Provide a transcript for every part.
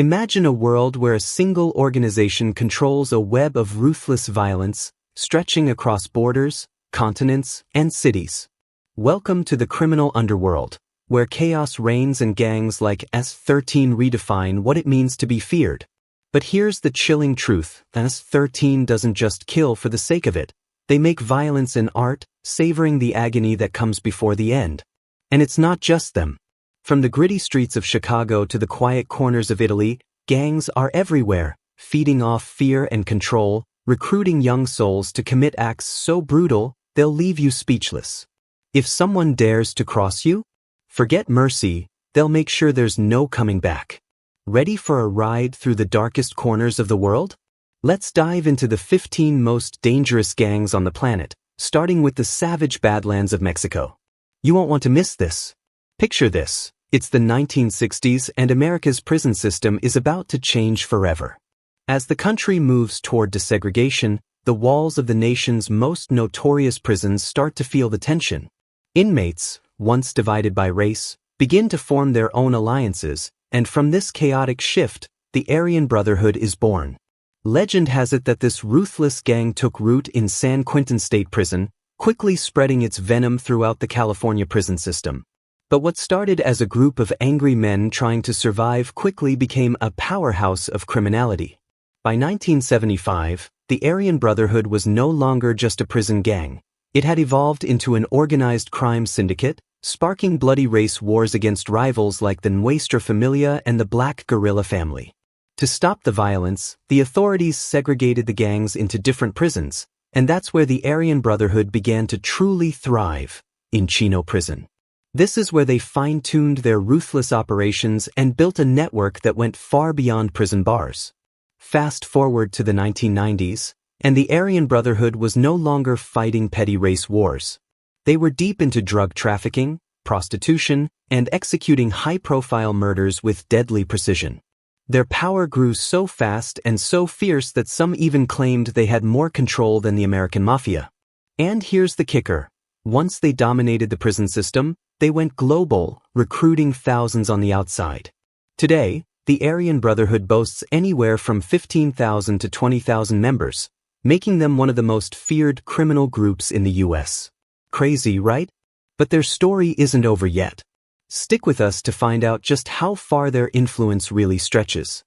Imagine a world where a single organization controls a web of ruthless violence, stretching across borders, continents, and cities. Welcome to the criminal underworld, where chaos reigns and gangs like S13 redefine what it means to be feared. But here's the chilling truth: S13 doesn't just kill for the sake of it. They make violence an art, savoring the agony that comes before the end. And it's not just them. From the gritty streets of Chicago to the quiet corners of Italy, gangs are everywhere, feeding off fear and control, recruiting young souls to commit acts so brutal, they'll leave you speechless. If someone dares to cross you, forget mercy, they'll make sure there's no coming back. Ready for a ride through the darkest corners of the world? Let's dive into the 15 most dangerous gangs on the planet, starting with the savage Badlands of Mexico. You won't want to miss this. Picture this. It's the 1960s and America's prison system is about to change forever. As the country moves toward desegregation, the walls of the nation's most notorious prisons start to feel the tension. Inmates, once divided by race, begin to form their own alliances, and from this chaotic shift, the Aryan Brotherhood is born. Legend has it that this ruthless gang took root in San Quentin State Prison, quickly spreading its venom throughout the California prison system. But what started as a group of angry men trying to survive quickly became a powerhouse of criminality. By 1975, the Aryan Brotherhood was no longer just a prison gang. It had evolved into an organized crime syndicate, sparking bloody race wars against rivals like the Nuestra Familia and the Black Guerrilla family. To stop the violence, the authorities segregated the gangs into different prisons, and that's where the Aryan Brotherhood began to truly thrive, in Chino Prison. This is where they fine-tuned their ruthless operations and built a network that went far beyond prison bars. Fast forward to the 1990s, and the Aryan Brotherhood was no longer fighting petty race wars. They were deep into drug trafficking, prostitution, and executing high-profile murders with deadly precision. Their power grew so fast and so fierce that some even claimed they had more control than the American Mafia. And here's the kicker. Once they dominated the prison system, they went global, recruiting thousands on the outside. Today, the Aryan Brotherhood boasts anywhere from 15,000 to 20,000 members, making them one of the most feared criminal groups in the U.S. Crazy, right? But their story isn't over yet. Stick with us to find out just how far their influence really stretches.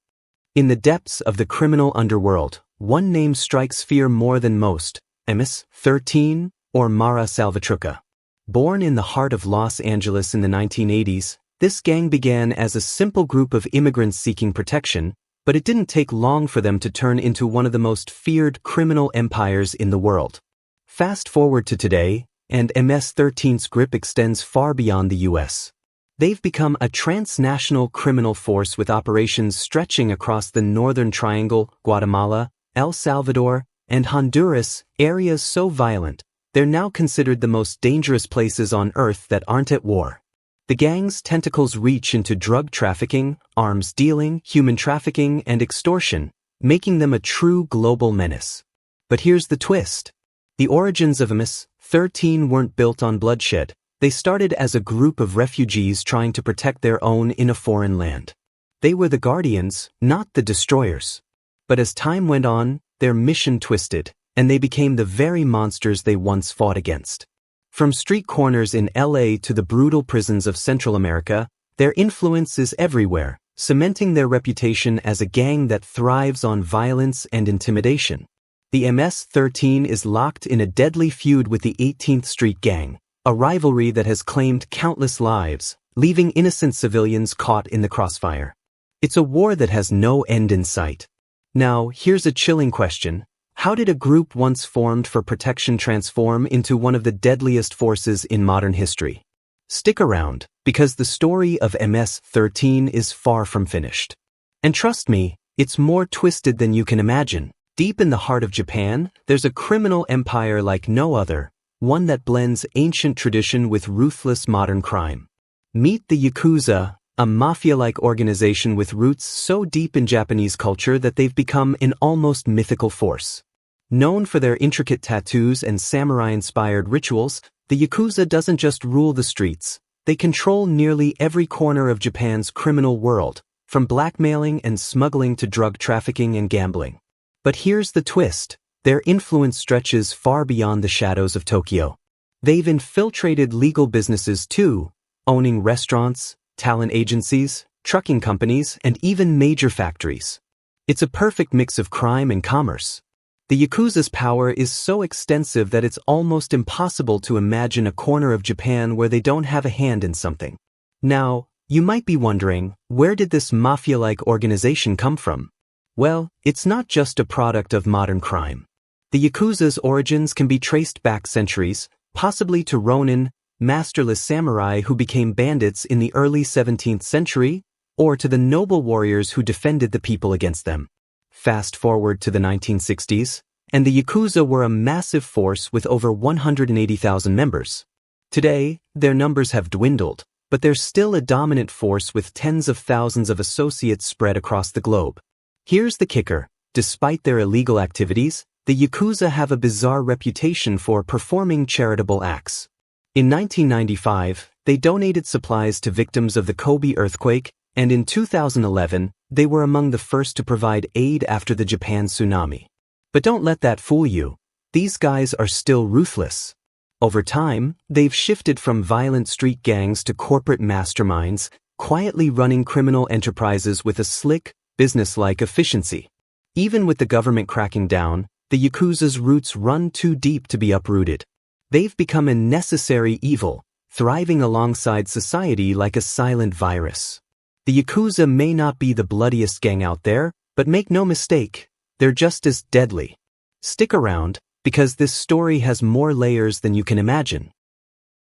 In the depths of the criminal underworld, one name strikes fear more than most: MS-13 or Mara Salvatrucha. Born in the heart of Los Angeles in the 1980s, this gang began as a simple group of immigrants seeking protection, but it didn't take long for them to turn into one of the most feared criminal empires in the world. Fast forward to today, and MS-13's grip extends far beyond the U.S. They've become a transnational criminal force with operations stretching across the Northern Triangle, Guatemala, El Salvador, and Honduras, areas so violent, they're now considered the most dangerous places on Earth that aren't at war. The gang's tentacles reach into drug trafficking, arms dealing, human trafficking, and extortion, making them a true global menace. But here's the twist. The origins of MS-13 weren't built on bloodshed. They started as a group of refugees trying to protect their own in a foreign land. They were the guardians, not the destroyers. But as time went on, their mission twisted, and they became the very monsters they once fought against. From street corners in LA to the brutal prisons of Central America, their influence is everywhere, cementing their reputation as a gang that thrives on violence and intimidation. The MS-13 is locked in a deadly feud with the 18th Street Gang, a rivalry that has claimed countless lives, leaving innocent civilians caught in the crossfire. It's a war that has no end in sight. Now, here's a chilling question. How did a group once formed for protection transform into one of the deadliest forces in modern history? Stick around, because the story of MS-13 is far from finished. And trust me, it's more twisted than you can imagine. Deep in the heart of Japan, there's a criminal empire like no other, one that blends ancient tradition with ruthless modern crime. Meet the Yakuza, a mafia-like organization with roots so deep in Japanese culture that they've become an almost mythical force. Known for their intricate tattoos and samurai-inspired rituals, the Yakuza doesn't just rule the streets, they control nearly every corner of Japan's criminal world, from blackmailing and smuggling to drug trafficking and gambling. But here's the twist. Their influence stretches far beyond the shadows of Tokyo. They've infiltrated legal businesses too, owning restaurants, talent agencies, trucking companies, and even major factories. It's a perfect mix of crime and commerce. The Yakuza's power is so extensive that it's almost impossible to imagine a corner of Japan where they don't have a hand in something. Now, you might be wondering, where did this mafia-like organization come from? Well, it's not just a product of modern crime. The Yakuza's origins can be traced back centuries, possibly to Ronin, masterless samurai who became bandits in the early 17th century, or to the noble warriors who defended the people against them. Fast forward to the 1960s, and the Yakuza were a massive force with over 180,000 members. Today, their numbers have dwindled, but they're still a dominant force with tens of thousands of associates spread across the globe. Here's the kicker. Despite their illegal activities, the Yakuza have a bizarre reputation for performing charitable acts. In 1995, they donated supplies to victims of the Kobe earthquake, and in 2011, they were among the first to provide aid after the Japan tsunami. But don't let that fool you. These guys are still ruthless. Over time, they've shifted from violent street gangs to corporate masterminds, quietly running criminal enterprises with a slick, business-like efficiency. Even with the government cracking down, the Yakuza's roots run too deep to be uprooted. They've become a necessary evil, thriving alongside society like a silent virus. The Yakuza may not be the bloodiest gang out there, but make no mistake, they're just as deadly. Stick around, because this story has more layers than you can imagine.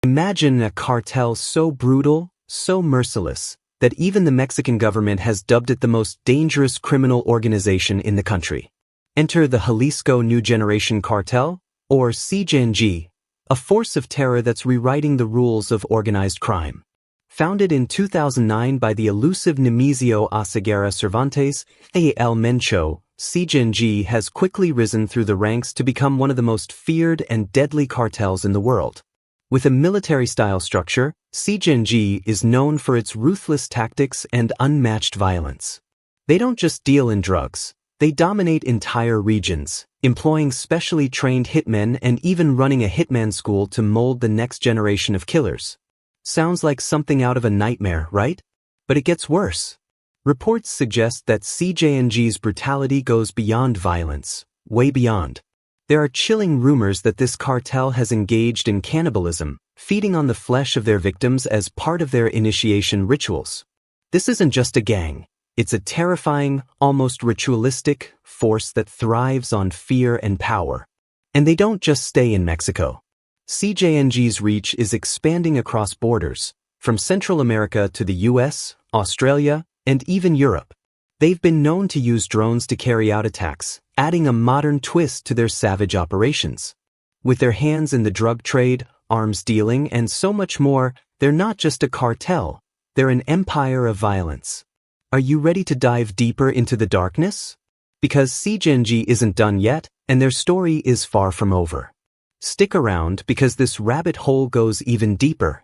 Imagine a cartel so brutal, so merciless, that even the Mexican government has dubbed it the most dangerous criminal organization in the country. Enter the Jalisco New Generation Cartel, or CJNG, a force of terror that's rewriting the rules of organized crime. Founded in 2009 by the elusive Nemesio Oseguera Cervantes, A.L. Mencho, CJNG has quickly risen through the ranks to become one of the most feared and deadly cartels in the world. With a military-style structure, CJNG is known for its ruthless tactics and unmatched violence. They don't just deal in drugs. They dominate entire regions, employing specially trained hitmen and even running a hitman school to mold the next generation of killers. Sounds like something out of a nightmare, right? But it gets worse. Reports suggest that CJNG's brutality goes beyond violence, way beyond. There are chilling rumors that this cartel has engaged in cannibalism, feeding on the flesh of their victims as part of their initiation rituals. This isn't just a gang. It's a terrifying, almost ritualistic force that thrives on fear and power. And they don't just stay in Mexico. CJNG's reach is expanding across borders, from Central America to the US, Australia, and even Europe. They've been known to use drones to carry out attacks, adding a modern twist to their savage operations. With their hands in the drug trade, arms dealing, and so much more, they're not just a cartel, they're an empire of violence. Are you ready to dive deeper into the darkness? Because CJNG isn't done yet, and their story is far from over. Stick around because this rabbit hole goes even deeper.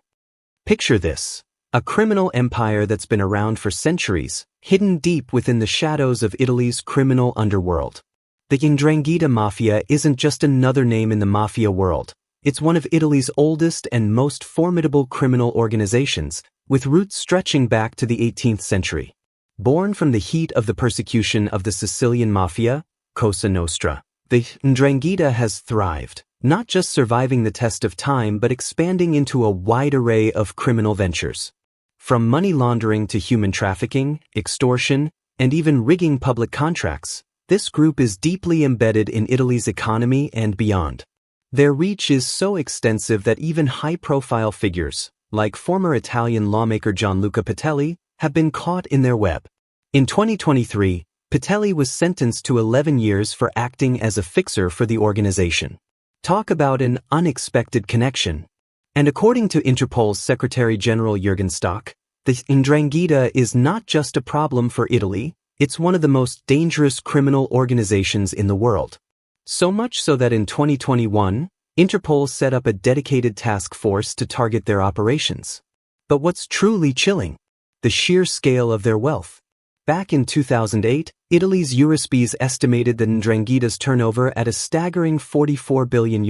Picture this. A criminal empire that's been around for centuries, hidden deep within the shadows of Italy's criminal underworld. The 'Ndrangheta Mafia isn't just another name in the mafia world. It's one of Italy's oldest and most formidable criminal organizations, with roots stretching back to the 18th century. Born from the heat of the persecution of the Sicilian Mafia, Cosa Nostra, the 'Ndrangheta has thrived, not just surviving the test of time but expanding into a wide array of criminal ventures. From money laundering to human trafficking, extortion, and even rigging public contracts, this group is deeply embedded in Italy's economy and beyond. Their reach is so extensive that even high-profile figures, like former Italian lawmaker Gianluca Patelli, have been caught in their web. In 2023, Patelli was sentenced to 11 years for acting as a fixer for the organization. Talk about an unexpected connection. And according to Interpol's Secretary General Jürgen Stock, the 'Ndrangheta is not just a problem for Italy, it's one of the most dangerous criminal organizations in the world. So much so that in 2021, Interpol set up a dedicated task force to target their operations. But what's truly chilling? The sheer scale of their wealth. Back in 2008, Italy's Eurispes estimated the 'Ndrangheta's turnover at a staggering €44 billion,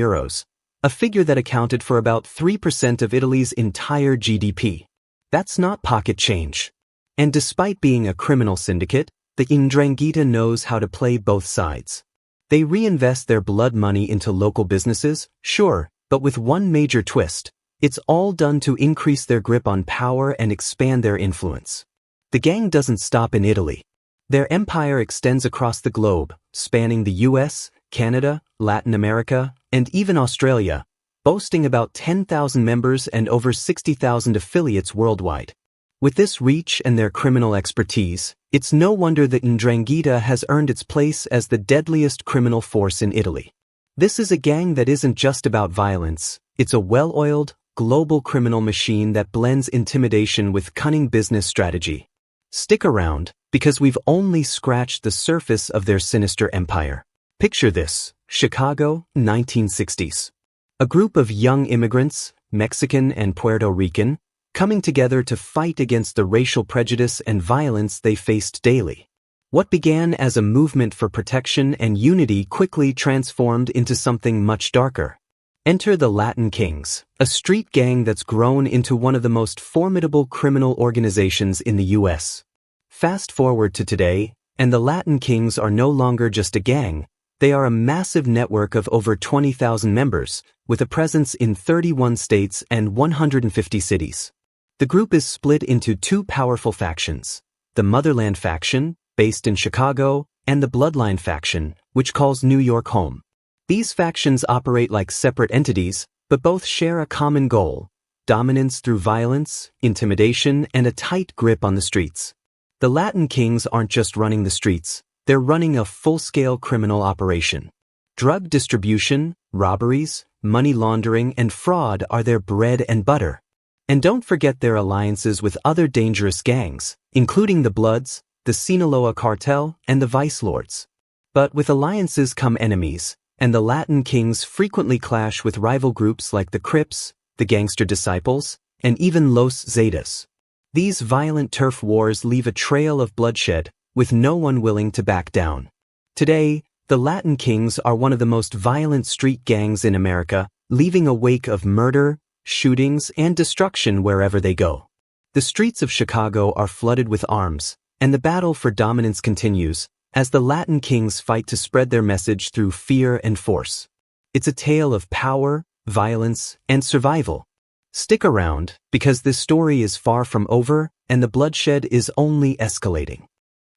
a figure that accounted for about 3% of Italy's entire GDP. That's not pocket change. And despite being a criminal syndicate, the 'Ndrangheta knows how to play both sides. They reinvest their blood money into local businesses, sure, but with one major twist. It's all done to increase their grip on power and expand their influence. The gang doesn't stop in Italy. Their empire extends across the globe, spanning the US, Canada, Latin America, and even Australia, boasting about 10,000 members and over 60,000 affiliates worldwide. With this reach and their criminal expertise, it's no wonder that 'Ndrangheta has earned its place as the deadliest criminal force in Italy. This is a gang that isn't just about violence, it's a well-oiled, global criminal machine that blends intimidation with cunning business strategy. Stick around, because we've only scratched the surface of their sinister empire. Picture this: Chicago, 1960s. A group of young immigrants, Mexican and Puerto Rican, coming together to fight against the racial prejudice and violence they faced daily. What began as a movement for protection and unity quickly transformed into something much darker. Enter the Latin Kings, a street gang that's grown into one of the most formidable criminal organizations in the US. Fast forward to today, and the Latin Kings are no longer just a gang, they are a massive network of over 20,000 members, with a presence in 31 states and 150 cities. The group is split into two powerful factions: the Motherland faction, based in Chicago, and the Bloodline faction, which calls New York home. These factions operate like separate entities, but both share a common goal: dominance through violence, intimidation, and a tight grip on the streets. The Latin Kings aren't just running the streets, they're running a full-scale criminal operation. Drug distribution, robberies, money laundering, and fraud are their bread and butter. And don't forget their alliances with other dangerous gangs, including the Bloods, the Sinaloa Cartel, and the Vice Lords. But with alliances come enemies, and the Latin Kings frequently clash with rival groups like the Crips, the Gangster Disciples, and even Los Zetas. These violent turf wars leave a trail of bloodshed, with no one willing to back down. Today, the Latin Kings are one of the most violent street gangs in America, leaving a wake of murder, shootings, and destruction wherever they go. The streets of Chicago are flooded with arms, and the battle for dominance continues, as the Latin Kings fight to spread their message through fear and force. It's a tale of power, violence, and survival. Stick around, because this story is far from over, and the bloodshed is only escalating.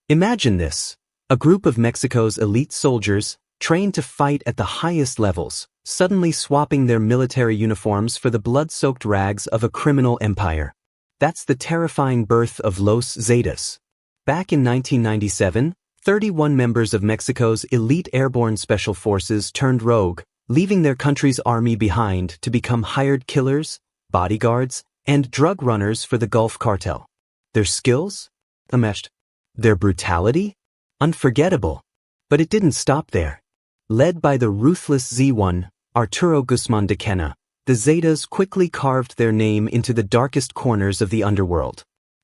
Imagine this: a group of Mexico's elite soldiers, trained to fight at the highest levels, suddenly swapping their military uniforms for the blood-soaked rags of a criminal empire. That's the terrifying birth of Los Zetas. Back in 1997, 31 members of Mexico's elite airborne special forces turned rogue, leaving their country's army behind to become hired killers, bodyguards, and drug runners for the Gulf Cartel. Their skills? Unmatched. Their brutality? Unforgettable. But it didn't stop there. Led by the ruthless Z1, Arturo Guzman de Quena, the Zetas quickly carved their name into the darkest corners of the underworld.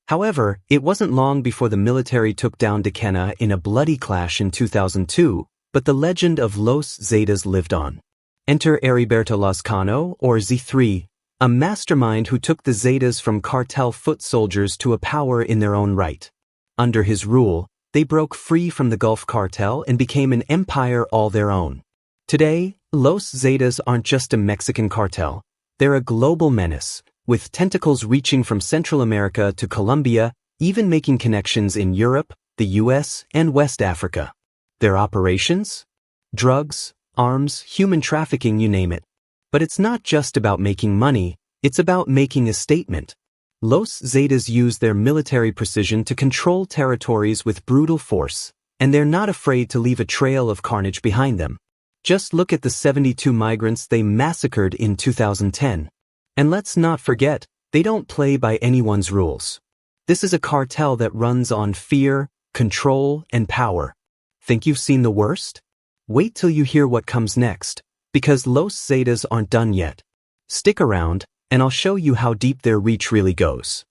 However, it wasn't long before the military took down de Quena in a bloody clash in 2002, but the legend of Los Zetas lived on. Enter Heriberto Lazcano, or Z3, a mastermind who took the Zetas from cartel foot soldiers to a power in their own right. Under his rule, they broke free from the Gulf Cartel and became an empire all their own. Today, Los Zetas aren't just a Mexican cartel, they're a global menace, with tentacles reaching from Central America to Colombia, even making connections in Europe, the US, and West Africa. Their operations? Drugs, arms, human trafficking, you name it. But it's not just about making money, it's about making a statement. Los Zetas use their military precision to control territories with brutal force, and they're not afraid to leave a trail of carnage behind them. Just look at the 72 migrants they massacred in 2010. And let's not forget, they don't play by anyone's rules. This is a cartel that runs on fear, control, and power. Think you've seen the worst? Wait till you hear what comes next, because Los Zetas aren't done yet. Stick around, and I'll show you how deep their reach really goes.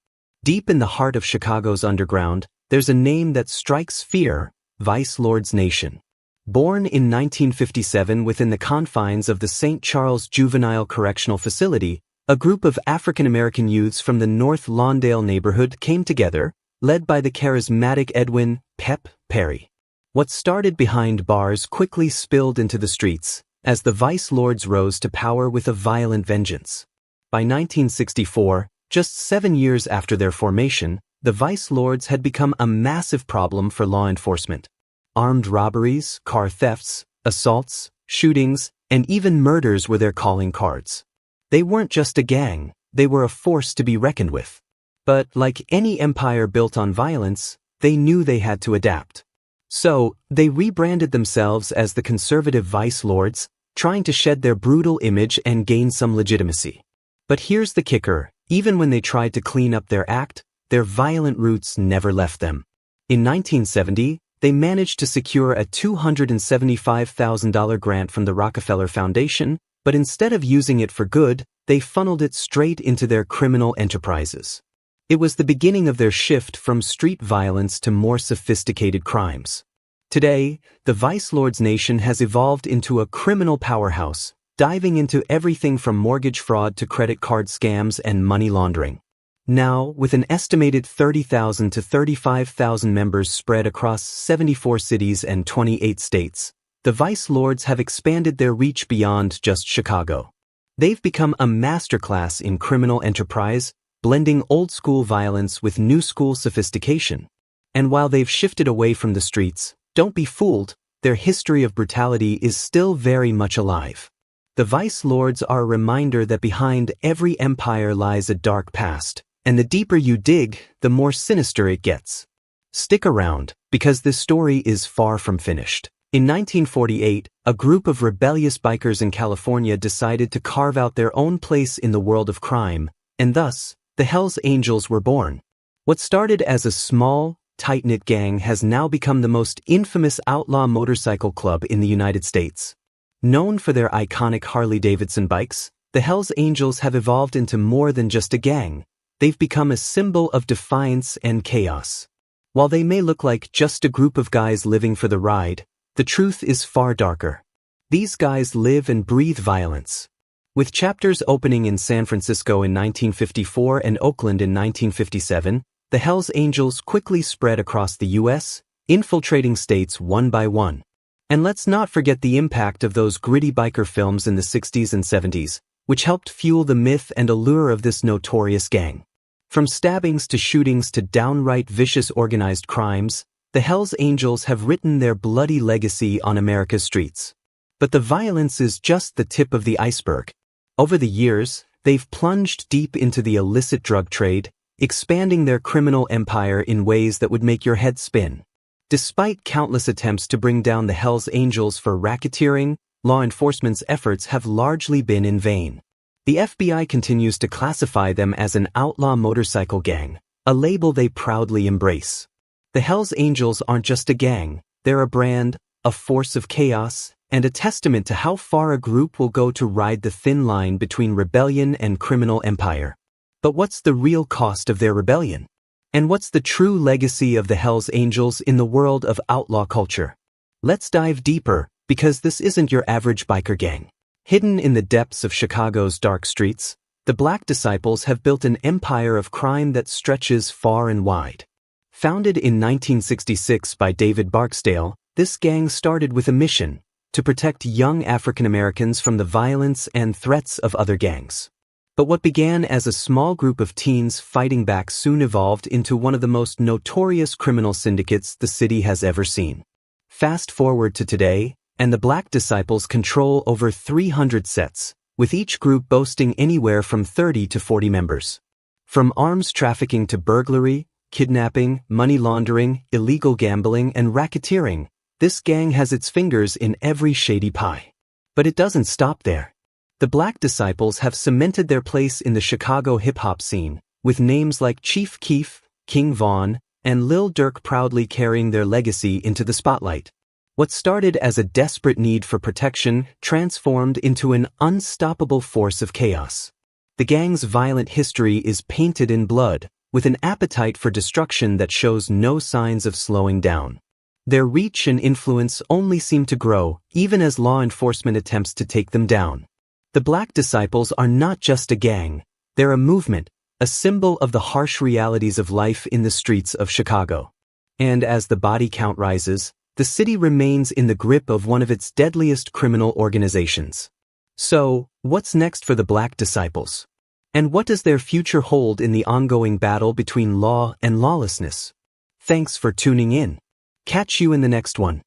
Deep in the heart of Chicago's underground, there's a name that strikes fear: Vice Lords Nation. Born in 1957 within the confines of the St. Charles Juvenile Correctional Facility, a group of African-American youths from the North Lawndale neighborhood came together, led by the charismatic Edwin "Pep" Perry. What started behind bars quickly spilled into the streets, as the Vice Lords rose to power with a violent vengeance. By 1964, just 7 years after their formation, the Vice Lords had become a massive problem for law enforcement. Armed robberies, car thefts, assaults, shootings, and even murders were their calling cards. They weren't just a gang, they were a force to be reckoned with. But like any empire built on violence, they knew they had to adapt. So, they rebranded themselves as the Conservative Vice Lords, trying to shed their brutal image and gain some legitimacy. But here's the kicker: even when they tried to clean up their act, their violent roots never left them. In 1970, they managed to secure a $275,000 grant from the Rockefeller Foundation, but instead of using it for good, they funneled it straight into their criminal enterprises. It was the beginning of their shift from street violence to more sophisticated crimes. Today, the Vice Lords Nation has evolved into a criminal powerhouse, diving into everything from mortgage fraud to credit card scams and money laundering. Now, with an estimated 30,000 to 35,000 members spread across 74 cities and 28 states, the Vice Lords have expanded their reach beyond just Chicago. They've become a masterclass in criminal enterprise, blending old-school violence with new-school sophistication. And while they've shifted away from the streets, don't be fooled, their history of brutality is still very much alive. The Vice Lords are a reminder that behind every empire lies a dark past, and the deeper you dig, the more sinister it gets. Stick around, because this story is far from finished. In 1948, a group of rebellious bikers in California decided to carve out their own place in the world of crime, and thus, the Hells Angels were born. What started as a small, tight-knit gang has now become the most infamous outlaw motorcycle club in the United States. Known for their iconic Harley-Davidson bikes, the Hells Angels have evolved into more than just a gang. They've become a symbol of defiance and chaos. While they may look like just a group of guys living for the ride, the truth is far darker. These guys live and breathe violence. With chapters opening in San Francisco in 1954 and Oakland in 1957, the Hells Angels quickly spread across the U.S., infiltrating states one by one. And let's not forget the impact of those gritty biker films in the 60s and 70s, which helped fuel the myth and allure of this notorious gang. From stabbings to shootings to downright vicious organized crimes, the Hells Angels have written their bloody legacy on America's streets. But the violence is just the tip of the iceberg. Over the years, they've plunged deep into the illicit drug trade, expanding their criminal empire in ways that would make your head spin. Despite countless attempts to bring down the Hells Angels for racketeering, law enforcement's efforts have largely been in vain. The FBI continues to classify them as an outlaw motorcycle gang, a label they proudly embrace. The Hells Angels aren't just a gang, they're a brand, a force of chaos, and a testament to how far a group will go to ride the thin line between rebellion and criminal empire. But what's the real cost of their rebellion? And what's the true legacy of the Hells Angels in the world of outlaw culture? Let's dive deeper, because this isn't your average biker gang. Hidden in the depths of Chicago's dark streets, the Black Disciples have built an empire of crime that stretches far and wide. Founded in 1966 by David Barksdale, this gang started with a mission: to protect young African Americans from the violence and threats of other gangs. But what began as a small group of teens fighting back soon evolved into one of the most notorious criminal syndicates the city has ever seen. Fast forward to today, and the Black Disciples control over 300 sets, with each group boasting anywhere from 30 to 40 members. From arms trafficking to burglary, kidnapping, money laundering, illegal gambling, and racketeering, this gang has its fingers in every shady pie. But it doesn't stop there. The Black Disciples have cemented their place in the Chicago hip-hop scene, with names like Chief Keef, King Von, and Lil Durk proudly carrying their legacy into the spotlight. What started as a desperate need for protection transformed into an unstoppable force of chaos. The gang's violent history is painted in blood, with an appetite for destruction that shows no signs of slowing down. Their reach and influence only seem to grow, even as law enforcement attempts to take them down. The Black Disciples are not just a gang, they're a movement, a symbol of the harsh realities of life in the streets of Chicago. And as the body count rises, the city remains in the grip of one of its deadliest criminal organizations. So, what's next for the Black Disciples? And what does their future hold in the ongoing battle between law and lawlessness? Thanks for tuning in. Catch you in the next one.